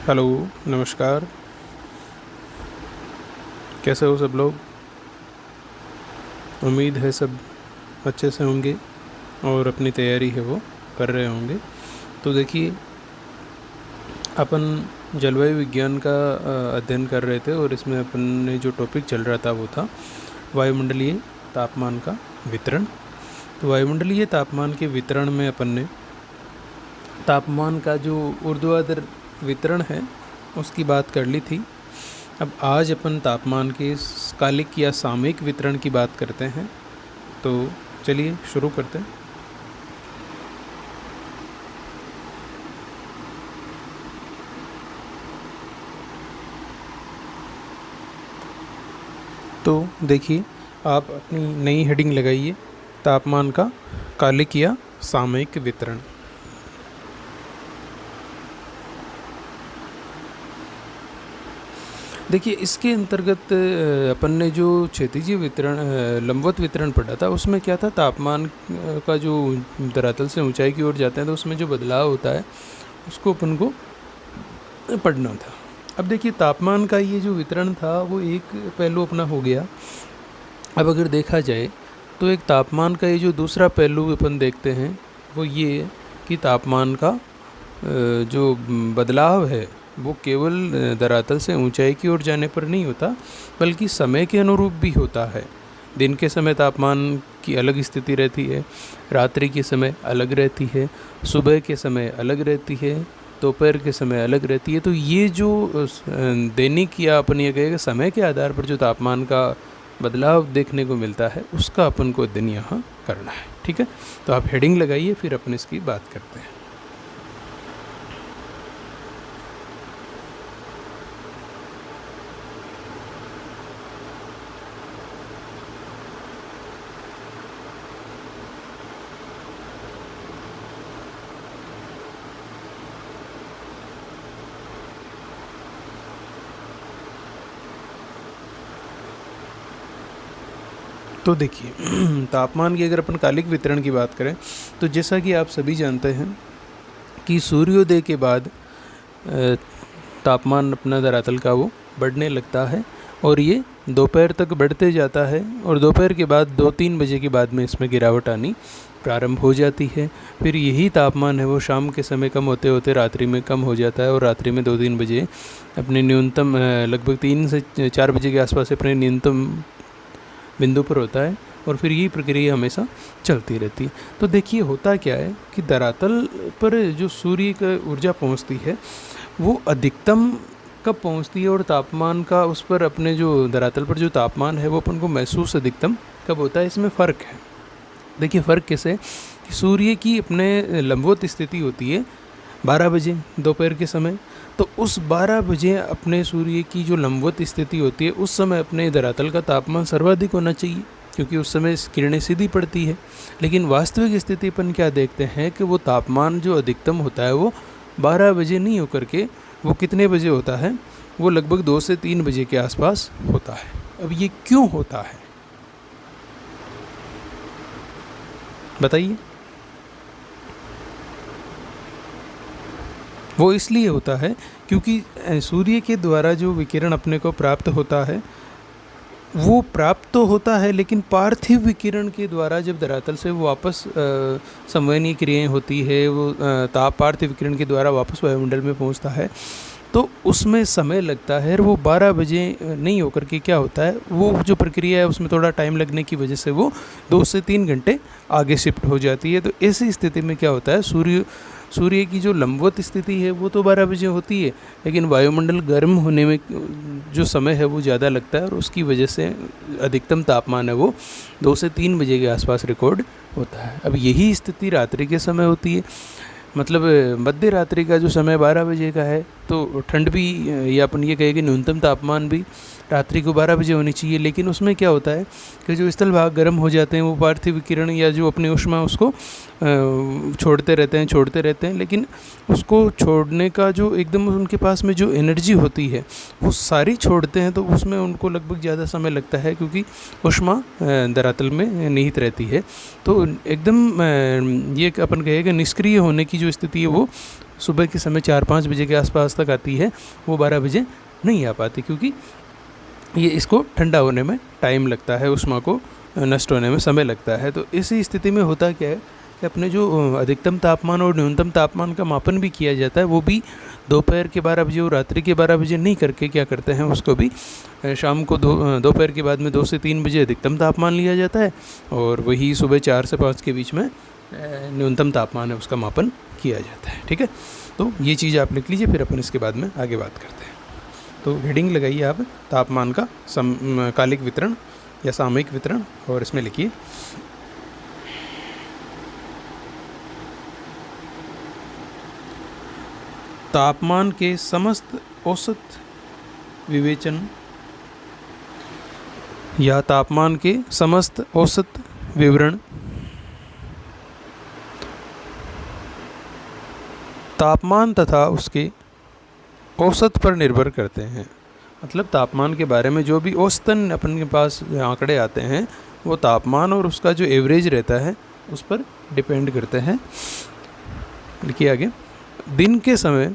Hello, नमस्कार। कैसे हो सब लोग? उम्मीद है सब अच्छे से होंगे और अपनी तैयारी है वो कर रहे होंगे। तो देखिए, अपन जलवायु विज्ञान का अध्ययन कर रहे थे और इसमें अपन ने जो टॉपिक चल रहा था वो था वायुमंडलीय तापमान का वितरण। तो वायुमंडलीय तापमान के वितरण में अपन ने तापमान का जो ऊर्ध्वाधर वितरण है उसकी बात कर ली थी। अब आज अपन तापमान के कालिक या सामयिक वितरण की बात करते हैं। तो चलिए शुरू करते हैं। तो देखिए, आप अपनी नई हेडिंग लगाइए, तापमान का कालिक या सामयिक वितरण। देखिए, इसके अंतर्गत अपन ने जो क्षैतिज वितरण लंबवत वितरण पढ़ा था उसमें क्या था, तापमान का जो धरातल से ऊंचाई की ओर जाते हैं तो उसमें जो बदलाव होता है उसको अपन को पढ़ना था। अब देखिए, तापमान का ये जो वितरण था वो एक पहलू अपना हो गया। अब अगर देखा जाए तो एक तापमान का ये जो दूसरा पहलू अपन देखते हैं वो ये कि तापमान का जो बदलाव है वो केवल धरातल से ऊंचाई की ओर जाने पर नहीं होता बल्कि समय के अनुरूप भी होता है। दिन के समय तापमान की अलग स्थिति रहती है, रात्रि के समय अलग रहती है, सुबह के समय अलग रहती है, दोपहर के समय अलग रहती है। तो ये जो दैनिक या अपन ये कहेगा समय के आधार पर जो तापमान का बदलाव देखने को मिलता है उसका अपन को अध्ययन यहाँ करना है। ठीक है, तो आप हेडिंग लगाइए, फिर अपन इसकी बात करते हैं। तो देखिए, तापमान की अगर अपन कालिक वितरण की बात करें तो जैसा कि आप सभी जानते हैं कि सूर्योदय के बाद तापमान अपना धरातल का वो बढ़ने लगता है और ये दोपहर तक बढ़ते जाता है और दोपहर के बाद 2-3 बजे के बाद में इसमें गिरावट आनी प्रारंभ हो जाती है। फिर यही तापमान है वो शाम के समय कम होते होते रात्रि में कम हो जाता है और रात्रि में 2-3 बजे अपने न्यूनतम लगभग 3 से 4 बजे के आसपास अपने न्यूनतम बिंदु पर होता है और फिर यही प्रक्रिया हमेशा चलती रहती है। तो देखिए, होता क्या है कि धरातल पर जो सूर्य का ऊर्जा पहुंचती है वो अधिकतम कब पहुंचती है और तापमान का उस पर अपने जो धरातल पर जो तापमान है वो अपन को महसूस अधिकतम कब होता है, इसमें फ़र्क है। देखिए, फ़र्क कैसे कि सूर्य की अपने लंबवत स्थिति होती है 12 बजे दोपहर के समय। तो उस 12 बजे अपने सूर्य की जो लंबवत स्थिति होती है उस समय अपने धरातल का तापमान सर्वाधिक होना चाहिए क्योंकि उस समय किरणें सीधी पड़ती है। लेकिन वास्तविक स्थिति अपन क्या देखते हैं कि वो तापमान जो अधिकतम होता है वो 12 बजे नहीं होकर के वो कितने बजे होता है, वो लगभग 2 से 3 बजे के आसपास होता है। अब ये क्यों होता है बताइए? वो इसलिए होता है क्योंकि सूर्य के द्वारा जो विकिरण अपने को प्राप्त होता है वो प्राप्त तो होता है, लेकिन पार्थिव विकिरण के द्वारा जब धरातल से वो वापस संवहनीय क्रियाएं होती है, वो ताप पार्थिव विकिरण के द्वारा वापस वायुमंडल में पहुंचता है तो उसमें समय लगता है और वो 12 बजे नहीं होकर के क्या होता है, वो जो प्रक्रिया है उसमें थोड़ा टाइम लगने की वजह से वो 2 से 3 घंटे आगे शिफ्ट हो जाती है। तो ऐसी स्थिति में क्या होता है, सूर्य की जो लंबवत स्थिति है वो तो 12 बजे होती है, लेकिन वायुमंडल गर्म होने में जो समय है वो ज़्यादा लगता है और उसकी वजह से अधिकतम तापमान है वो 2 से 3 बजे के आसपास रिकॉर्ड होता है। अब यही स्थिति रात्रि के समय होती है, मतलब मध्य रात्रि का जो समय 12 बजे का है तो ठंड भी या अपन ये कहें कि न्यूनतम तापमान भी रात्रि को 12 बजे होनी चाहिए। लेकिन उसमें क्या होता है कि जो स्थल भाग गर्म हो जाते हैं वो पार्थिव विकिरण या जो अपनी ऊष्मा उसको छोड़ते रहते हैं, लेकिन उसको छोड़ने का जो एकदम उनके पास में जो एनर्जी होती है वो सारी छोड़ते हैं, तो उसमें उनको लगभग ज़्यादा समय लगता है क्योंकि ऊष्मा धरातल में निहित रहती है। तो एकदम ये अपन कहेगा निष्क्रिय होने की जो स्थिति है वो सुबह के समय 4-5 बजे के आसपास तक आती है, वो 12 बजे नहीं आ पाती, क्योंकि ये इसको ठंडा होने में टाइम लगता है, ऊष्मा को नष्ट होने में समय लगता है। तो इसी स्थिति में होता क्या है कि अपने जो अधिकतम तापमान और न्यूनतम तापमान का मापन भी किया जाता है, वो भी दोपहर के 12 बजे और रात्रि के 12 बजे नहीं करके क्या करते हैं, उसको भी शाम को दोपहर के बाद में 2 से 3 बजे अधिकतम तापमान लिया जाता है, और वही सुबह 4 से 5 के बीच में न्यूनतम तापमान है उसका मापन किया जाता है। ठीक है, तो ये चीज़ आप लिख लीजिए, फिर अपन इसके बाद में आगे बात करते हैं। तो हेडिंग लगाइए आप तापमान का कालिक वितरण या सामयिक वितरण, और इसमें लिखिए तापमान के समस्त औसत विवेचन या तापमान के समस्त औसत विवरण तापमान तथा उसके औसत पर निर्भर करते हैं। मतलब तापमान के बारे में जो भी औसतन अपन के पास आंकड़े आते हैं, वो तापमान और उसका जो एवरेज रहता है उस पर डिपेंड करते हैं। लिखिए आगे, दिन के समय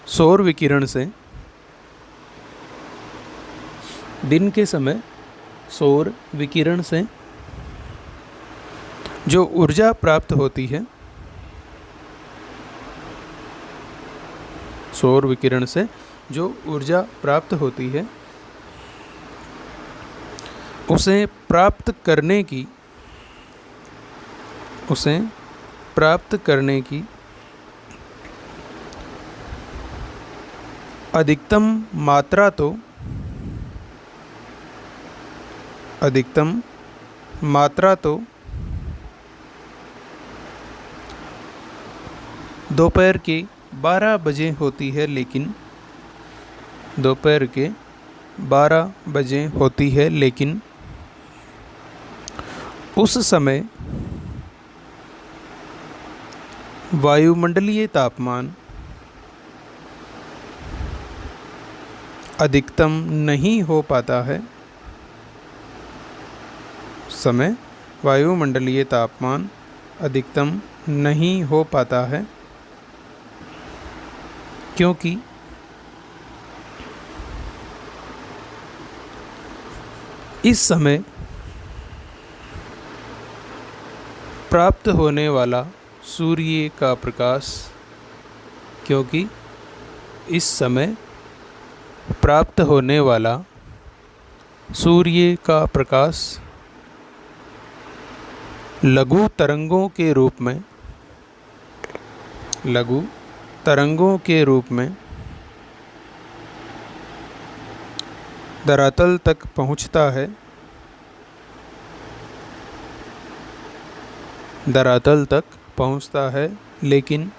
सौर विकिरण से जो ऊर्जा प्राप्त होती है, सौर विकिरण से जो ऊर्जा प्राप्त होती है उसे प्राप्त करने की अधिकतम मात्रा तो दोपहर के 12 बजे होती है, लेकिन उस समय वायुमंडलीय तापमान अधिकतम नहीं हो पाता है। वायुमंडलीय तापमान अधिकतम नहीं हो पाता है क्योंकि इस समय प्राप्त होने वाला सूर्य का प्रकाश लघु तरंगों के रूप में धरातल तक पहुंचता है, लेकिन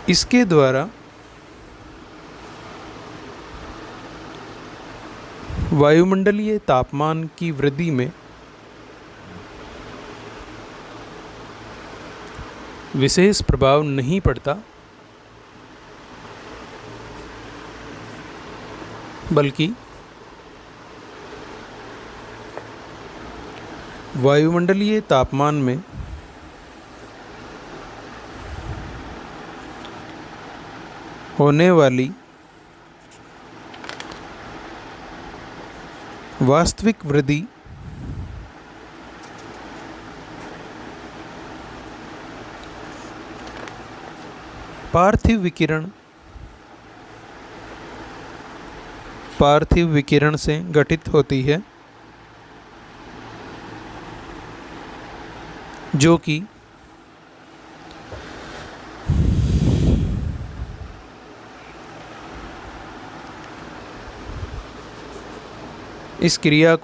इसके द्वारा वायुमंडलीय तापमान की वृद्धि में विशेष प्रभाव नहीं पड़ता, बल्कि वायुमंडलीय तापमान में होने वाली वास्तविक वृद्धि पार्थिव विकिरण से घटित होती है, जो कि इस क्रिया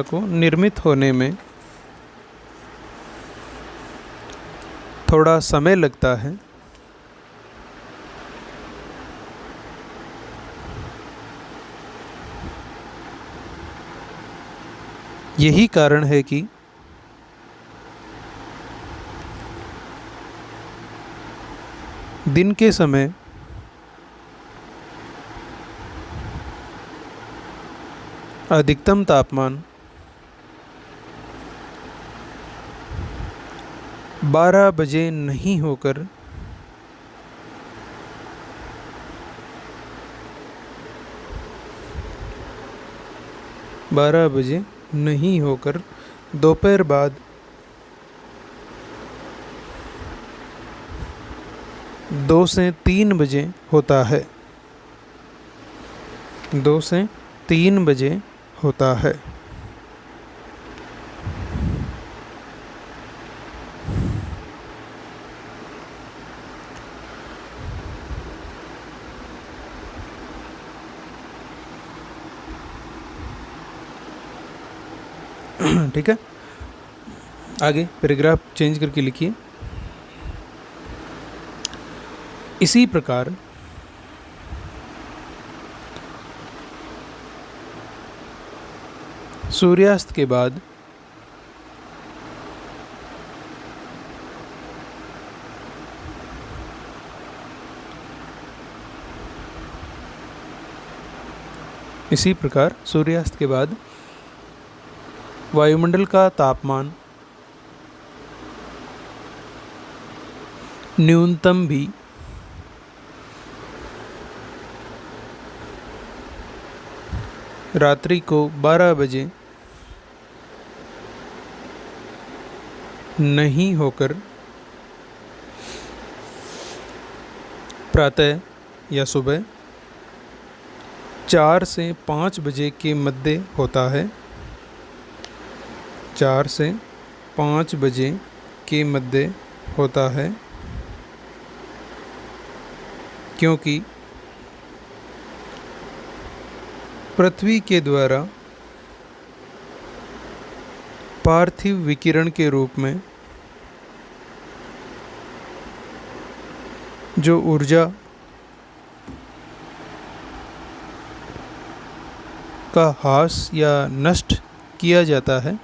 को निर्मित होने में थोड़ा समय लगता है। यही कारण है कि दिन के समय अधिकतम तापमान 12 बजे नहीं होकर 12 बजे नहीं होकर दोपहर बाद 2 से 3 बजे होता है। 2 से 3 बजे होता है। ठीक है, आगे पैराग्राफ चेंज करके लिखिए। इसी प्रकार सूर्यास्त के बाद वायुमंडल का तापमान न्यूनतम भी रात्रि को 12 बजे नहीं होकर प्रातः या सुबह 4 से 5 बजे के मध्य होता है। 4 से 5 बजे के मध्य होता है, क्योंकि पृथ्वी के द्वारा पार्थिव विकिरण के रूप में जो ऊर्जा का ह्रास या नष्ट किया जाता है,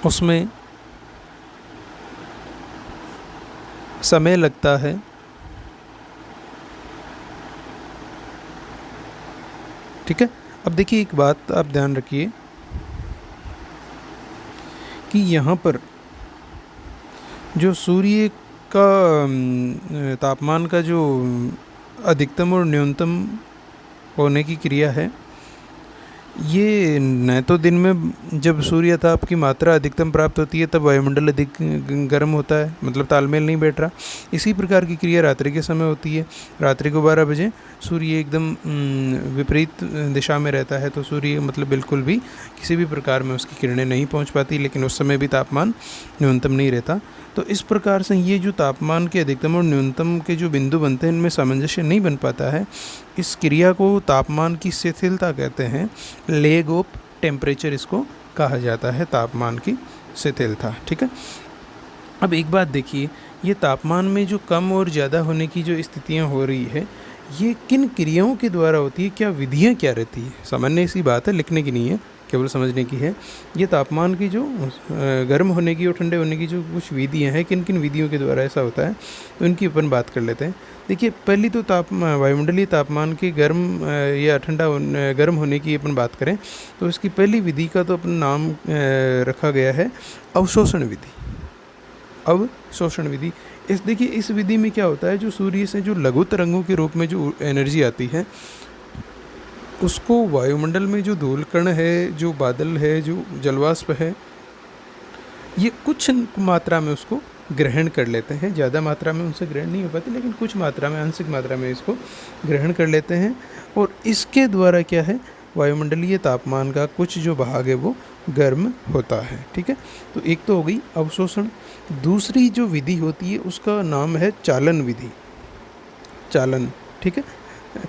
उसमें समय लगता है। ठीक है, अब देखिए एक बात आप ध्यान रखिए कि यहाँ पर जो सूर्य का तापमान का जो अधिकतम और न्यूनतम होने की क्रिया है, ये न तो दिन में जब सूर्य ताप की मात्रा अधिकतम प्राप्त होती है तब वायुमंडल अधिक गर्म होता है, मतलब तालमेल नहीं बैठ रहा। इसी प्रकार की क्रिया रात्रि के समय होती है। रात्रि को 12 बजे सूर्य एकदम विपरीत दिशा में रहता है, तो सूर्य मतलब बिल्कुल भी किसी भी प्रकार में उसकी किरणें नहीं पहुंच पाती, लेकिन उस समय भी तापमान न्यूनतम नहीं रहता। तो इस प्रकार से ये जो तापमान के अधिकतम और न्यूनतम के जो बिंदु बनते हैं, इनमें सामंजस्य नहीं बन पाता है। इस क्रिया को तापमान की शिथिलता कहते हैं। लेग ऑफ टेम्परेचर इसको कहा जाता है, तापमान की शिथिलता। ठीक है, अब एक बात देखिए, ये तापमान में जो कम और ज़्यादा होने की जो स्थितियाँ हो रही है, ये किन क्रियाओं के द्वारा होती है, क्या विधियाँ क्या रहती है? सामान्य सी बात है, लिखने की नहीं है, केवल समझने की है। ये तापमान की जो गर्म होने की और ठंडे होने की जो कुछ विधियाँ हैं, किन किन विधियों के द्वारा ऐसा होता है, तो इनकी अपन बात कर लेते हैं। देखिए, पहली तो वायुमंडलीय तापमान के गर्म या ठंडा गर्म होने की अपन बात करें तो इसकी पहली विधि का तो अपन नाम रखा गया है अवशोषण विधि। अवशोषण विधि, देखिए इस विधि में क्या होता है, जो सूर्य से जो लघु तरंगों के रूप में जो एनर्जी आती है, उसको वायुमंडल में जो धूल कण है, जो बादल है, जो जलवाष्प है, ये कुछ मात्रा में उसको ग्रहण कर लेते हैं। ज़्यादा मात्रा में उनसे ग्रहण नहीं हो पाती, लेकिन कुछ मात्रा में, आंशिक मात्रा में इसको ग्रहण कर लेते हैं, और इसके द्वारा क्या है, वायुमंडलीय तापमान का कुछ जो भाग है वो गर्म होता है। ठीक है, तो एक तो हो गई अवशोषण। दूसरी जो विधि होती है उसका नाम है चालन विधि। चालन, ठीक है,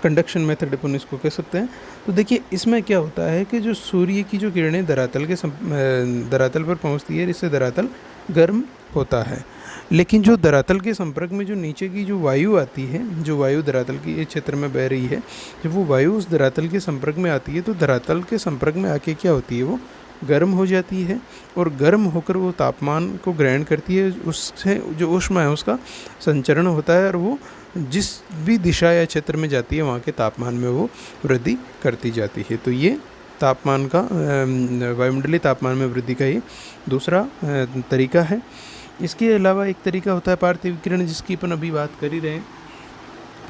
कंडक्शन मेथड अपन इसको कह सकते हैं। तो देखिए इसमें क्या होता है कि जो सूर्य की जो किरणें धरातल पर पहुंचती है, इससे धरातल गर्म होता है, लेकिन जो धरातल के संपर्क में जो नीचे की जो वायु आती है, जो वायु धरातल के क्षेत्र में बह रही है, जब वो वायु उस धरातल के संपर्क में आती है तो धरातल के संपर्क में आके क्या होती है, वो गर्म हो जाती है और गर्म होकर वो तापमान को ग्रहण करती है, उससे जो ऊष्मा है उसका संचरण होता है और वो जिस भी दिशा या क्षेत्र में जाती है वहाँ के तापमान में वो वृद्धि करती जाती है। तो ये तापमान का वायुमंडलीय तापमान में वृद्धि का ये दूसरा तरीका है। इसके अलावा एक तरीका होता है पार्थिव विकिरण, जिसकी अपन अभी बात कर ही रहे हैं।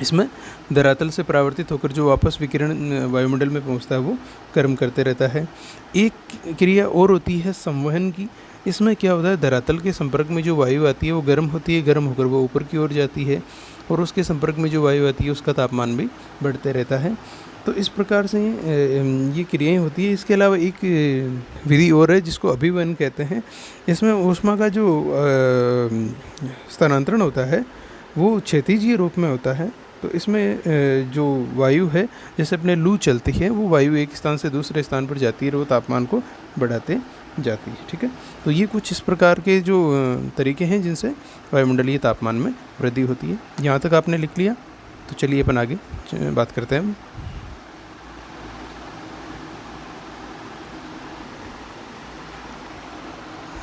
इसमें धरातल से परावर्तित होकर जो वापस विकिरण वायुमंडल में पहुंचता है वो गर्म करते रहता है। एक क्रिया और होती है संवहन की। इसमें क्या होता है, धरातल के संपर्क में जो वायु आती है वो गर्म होती है, गर्म होकर वो ऊपर की ओर जाती है और उसके संपर्क में जो वायु आती है उसका तापमान भी बढ़ते रहता है। तो इस प्रकार से ये क्रियाएं होती है। इसके अलावा एक विधि और है जिसको अभिवहन कहते हैं। इसमें ऊष्मा का जो स्थानांतरण होता है वो क्षैतिजीय रूप में होता है। तो इसमें जो वायु है, जैसे अपने लू चलती है, वो वायु एक स्थान से दूसरे स्थान पर जाती है और वो तापमान को बढ़ाते जाती है। ठीक है, तो ये कुछ इस प्रकार के जो तरीके हैं जिनसे वायुमंडलीय तापमान में वृद्धि होती है। यहाँ तक आपने लिख लिया, तो चलिए अपन आगे बात करते हैं।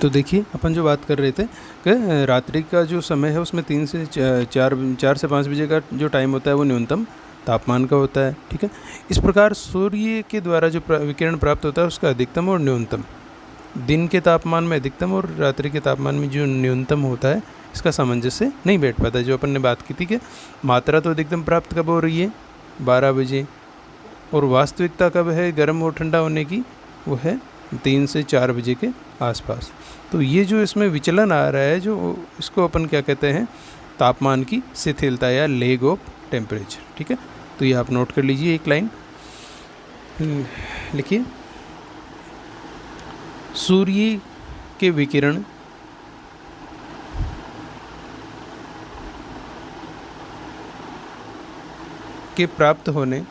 तो देखिए, अपन जो बात कर रहे थे कि रात्रि का जो समय है उसमें 3 से 4 से 5 बजे का जो टाइम होता है वो न्यूनतम तापमान का होता है। ठीक है, इस प्रकार सूर्य के द्वारा जो विकिरण प्राप्त होता है उसका अधिकतम और न्यूनतम, दिन के तापमान में अधिकतम और रात्रि के तापमान में जो न्यूनतम होता है, इसका सामंजस्य नहीं बैठ पाता। जो अपन ने बात की थी कि मात्रा तो अधिकतम प्राप्त कब हो रही है, 12 बजे, और वास्तविकता कब है गर्म और ठंडा होने की, वो है 3 से 4 बजे के आसपास। तो ये जो इसमें विचलन आ रहा है, जो इसको अपन क्या कहते हैं, तापमान की शिथिलता या लेग ऑफ टेम्परेचर। ठीक है, तो ये आप नोट कर लीजिए, एक लाइन लिखिए। सूर्य के विकिरण के प्राप्त होने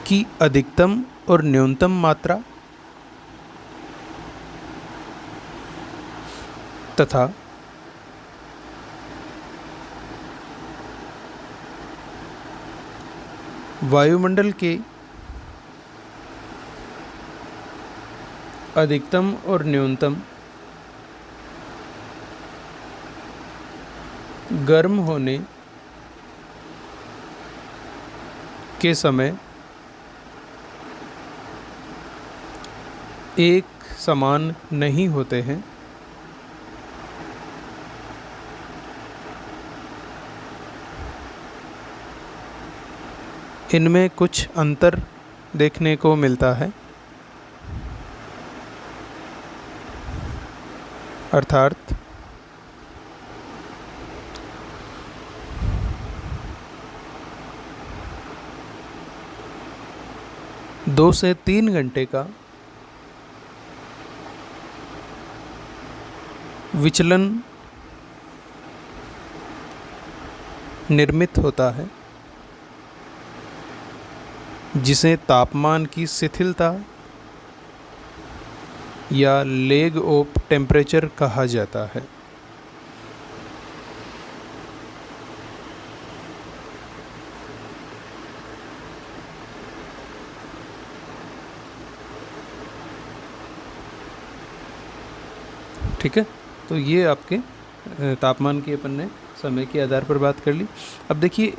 की अधिकतम और न्यूनतम मात्रा तथा वायुमंडल के अधिकतम और न्यूनतम गर्म होने के समय एक समान नहीं होते हैं। इनमें कुछ अंतर देखने को मिलता है, अर्थात दो से 3 घंटे का विचलन निर्मित होता है, जिसे तापमान की शिथिलता या लेग ऑफ टेम्परेचर कहा जाता है। ठीक है, तो ये आपके तापमान की अपन ने समय के आधार पर बात कर ली। अब देखिए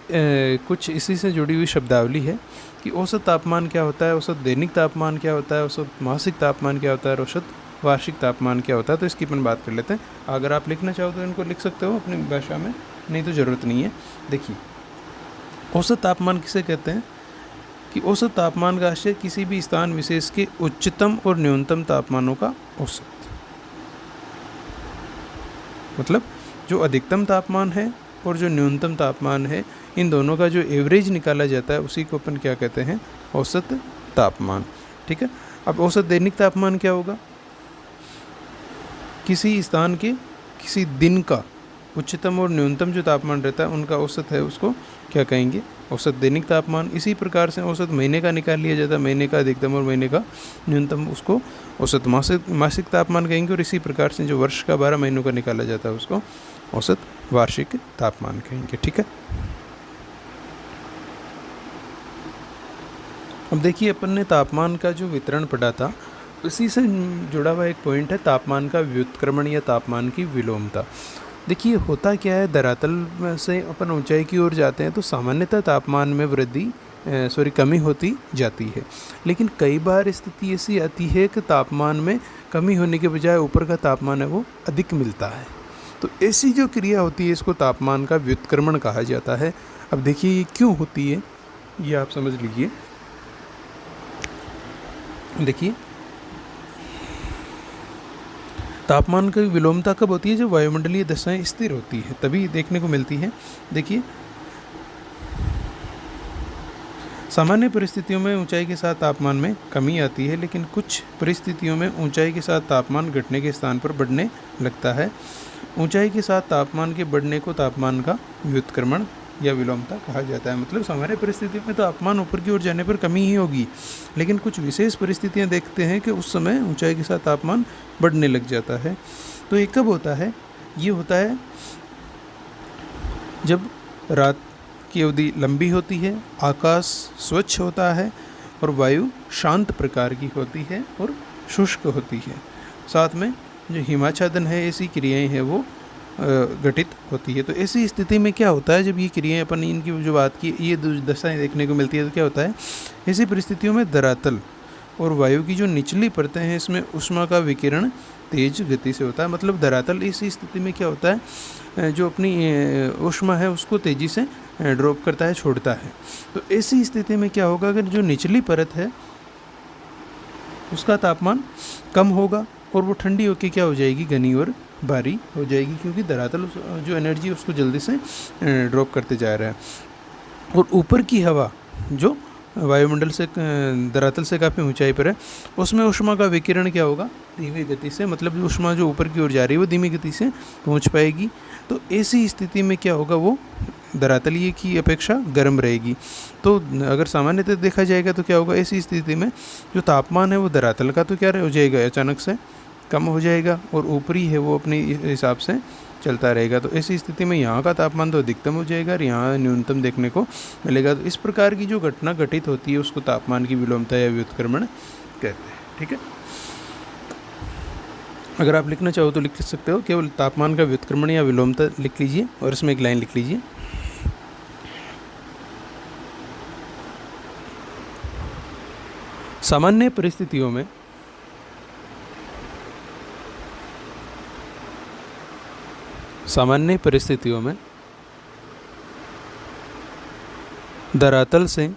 कुछ इसी से जुड़ी हुई शब्दावली है कि औसत तापमान क्या होता है, औसत दैनिक तापमान क्या होता है, औसत मासिक तापमान क्या होता है और औसत वार्षिक तापमान क्या होता है। तो इसकी अपन बात कर लेते हैं। अगर आप लिखना चाहो तो इनको लिख सकते हो अपनी भाषा में, नहीं तो ज़रूरत नहीं है। देखिए, औसत तापमान किसे कहते हैं कि औसत तापमान का आशय किसी भी स्थान विशेष के उच्चतम और न्यूनतम तापमानों का औसत, मतलब जो अधिकतम तापमान है और जो न्यूनतम तापमान है, इन दोनों का जो एवरेज निकाला जाता है उसी को अपन क्या कहते हैं, औसत तापमान। ठीक है, अब औसत दैनिक तापमान क्या होगा, किसी स्थान के किसी दिन का उच्चतम और न्यूनतम जो तापमान रहता है उनका औसत है, उसको क्या कहेंगे, औसत दैनिक तापमान। इसी प्रकार से औसत महीने का निकाल लिया जाता है, महीने का अधिकतम और महीने का न्यूनतम, उसको औसत मासिक तापमान कहेंगे। और इसी प्रकार से जो वर्ष का 12 महीनों का निकाला जाता है उसको औसत वार्षिक तापमान कहेंगे। ठीक है, अब देखिए अपन ने तापमान का जो वितरण पढ़ा था उसी से जुड़ा हुआ एक पॉइंट है तापमान का व्युत्क्रमण या तापमान की विलोमता। देखिए होता क्या है, धरातल से अपन ऊंचाई की ओर जाते हैं तो सामान्यतः तापमान में कमी होती जाती है, लेकिन कई बार स्थिति ऐसी आती है कि तापमान में कमी होने के बजाय ऊपर का तापमान है वो अधिक मिलता है। तो ऐसी जो क्रिया होती है इसको तापमान का व्युत्क्रमण कहा जाता है। अब देखिए ये क्यों होती है ये आप समझ लीजिए। देखिए तापमान की विलोमता कब होती है, जब वायुमंडलीय दशाएं स्थिर होती है तभी देखने को मिलती है। देखिए सामान्य परिस्थितियों में ऊंचाई के साथ तापमान में कमी आती है, लेकिन कुछ परिस्थितियों में ऊंचाई के साथ तापमान घटने के स्थान पर बढ़ने लगता है। ऊंचाई के साथ तापमान के बढ़ने को तापमान का व्युत्क्रमण या विलोमता कहा जाता है। मतलब सामान्य परिस्थिति में तापमान ऊपर की ओर जाने पर कमी ही होगी, लेकिन कुछ विशेष परिस्थितियां देखते हैं कि उस समय ऊंचाई के साथ तापमान बढ़ने लग जाता है। तो ये कब होता है, ये होता है जब रात की अवधि लंबी होती है, आकाश स्वच्छ होता है और वायु शांत प्रकार की होती है और शुष्क होती है। साथ में जो हिमाच्छादन है ऐसी क्रियाएं हैं वो घटित होती है। तो ऐसी स्थिति में क्या होता है, जब ये क्रियाएं अपन इनकी जो बात की ये दशाएं देखने को मिलती है तो क्या होता है, ऐसी परिस्थितियों में धरातल और वायु की जो निचली परतें हैं इसमें ऊष्मा का विकिरण तेज गति से होता है। मतलब धरातल इस स्थिति में क्या होता है, जो अपनी ऊष्मा है उसको तेज़ी से ड्रॉप करता है, छोड़ता है। तो ऐसी स्थिति में क्या होगा, अगर जो निचली परत है उसका तापमान कम होगा और वो ठंडी होकर क्या हो जाएगी, घनी और भारी हो जाएगी, क्योंकि धरातल जो एनर्जी उसको जल्दी से ड्रॉप करते जा रहा है। और ऊपर की हवा जो वायुमंडल से धरातल से काफ़ी ऊंचाई पर है उसमें ऊष्मा का विकिरण क्या होगा, धीमी गति से। मतलब ऊष्मा जो ऊपर की ओर जा रही है वो धीमी गति से पहुंच पाएगी। तो ऐसी स्थिति में क्या होगा, वो धरातलीय की अपेक्षा गर्म रहेगी। तो अगर सामान्यतः देखा जाएगा तो क्या होगा, ऐसी स्थिति में जो तापमान है वो धरातल का तो क्या हो जाएगा, अचानक से कम हो जाएगा और ऊपरी है वो अपने हिसाब से चलता रहेगा। तो ऐसी स्थिति में यहाँ का तापमान तो अधिकतम हो जाएगा और यहाँ न्यूनतम देखने को मिलेगा। तो इस प्रकार की जो घटना घटित होती है उसको तापमान की विलोमता या व्युत्क्रमण कहते हैं। ठीक है, अगर आप लिखना चाहो तो लिख सकते हो, केवल तापमान का व्युत्क्रमण या विलोमता लिख लीजिए और इसमें एक लाइन लिख लीजिए। सामान्य परिस्थितियों में धरातल से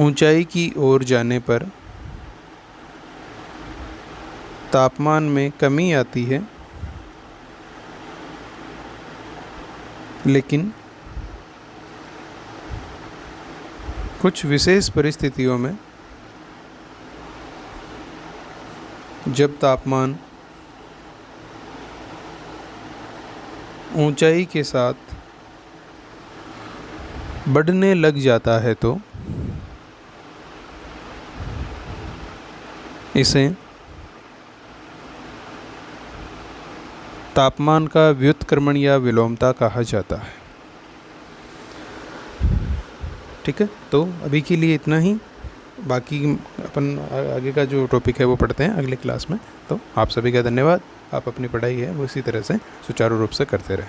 ऊंचाई की ओर जाने पर तापमान में कमी आती है, लेकिन कुछ विशेष परिस्थितियों में जब तापमान ऊंचाई के साथ बढ़ने लग जाता है तो इसे तापमान का व्युत्क्रमण या विलोमता कहा जाता है। ठीक है, तो अभी के लिए इतना ही। बाकी अपन आगे का जो टॉपिक है वो पढ़ते हैं अगले क्लास में। तो आप सभी का धन्यवाद। आप अपनी पढ़ाई है वो इसी तरह से सुचारू रूप से करते रहें।